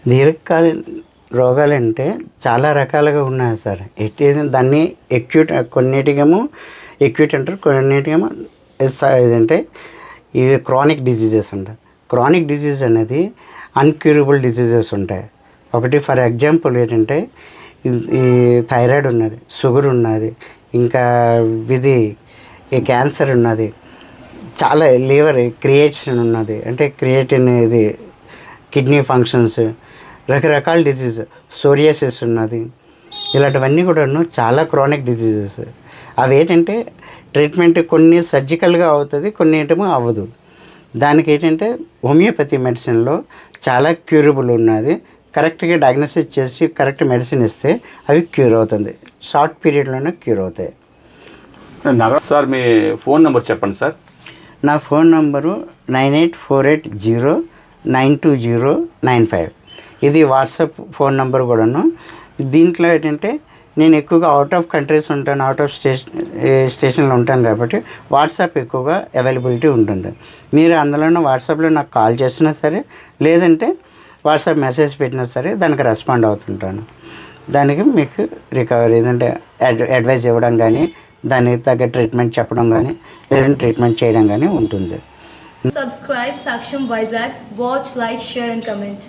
దీర్ఘకాల రోగాలంటే చాలా రకాలుగా ఉన్నాయి సార్. దాన్ని కొన్నిటికేమో ఎక్యూట్ అంటారు, కొన్నిటికేమో ఇదంటే ఇవి క్రానిక్ డిసీజెస్ ఉంటాయి. క్రానిక్ డిసీజ్ అనేది అన్క్యూరబుల్ డిసీజెస్ ఉంటాయి. ఒకటి ఫర్ ఎగ్జాంపుల్ ఏంటంటే ఈ థైరాయిడ్ ఉన్నది, షుగర్ ఉన్నది, ఇంకా ఈ క్యాన్సర్ ఉన్నది, చాలా లివర్ క్రియేషన్ ఉన్నది, అంటే క్రియేటిన్ ఇది కిడ్నీ ఫంక్షన్స్, రకరకాల డిసీజ్, సోరియాసిస్ ఉన్నది. ఇలాంటివన్నీ కూడాను చాలా క్రానిక్ డిసీజెస్. అవి ఏంటంటే ట్రీట్మెంట్ కొన్ని సర్జికల్గా అవుతుంది, కొన్ని ఏమో అవ్వదు. దానికి ఏంటంటే హోమియోపతి మెడిసిన్లో చాలా క్యూరబుల్ ఉన్నది. కరెక్ట్గా డయాగ్నోసిస్ చేసి కరెక్ట్ మెడిసిన్ ఇస్తే అవి క్యూర్ అవుతుంది, షార్ట్ పీరియడ్లోనే క్యూర్ అవుతాయి. సార్ మీ ఫోన్ నెంబర్ చెప్పండి సార్. నా ఫోన్ నంబరు 9848092095. ఇది వాట్సాప్ ఫోన్ నెంబర్ కూడాను. దీంట్లో ఏంటంటే నేను ఎక్కువగా అవుట్ ఆఫ్ కంట్రీస్ ఉంటాను, అవుట్ ఆఫ్ స్టేషన్లో ఉంటాను కాబట్టి వాట్సాప్ ఎక్కువగా అవైలబిలిటీ ఉంటుంది. మీరు అందులోనే వాట్సాప్లో నాకు కాల్ చేసినా సరే, లేదంటే వాట్సాప్ మెసేజ్ పెట్టినా సరే దానికి రెస్పాండ్ అవుతుంటాను. దానికి మీకు రికవరీ ఏదంటే అడ్వైజ్ ఇవ్వడం కానీ, దానికి తగ్గ ట్రీట్మెంట్ చెప్పడం కానీ, లేదంటే ట్రీట్మెంట్ చేయడం కానీ ఉంటుంది. Subscribe Saksham Vizag. Watch, like, share and comment.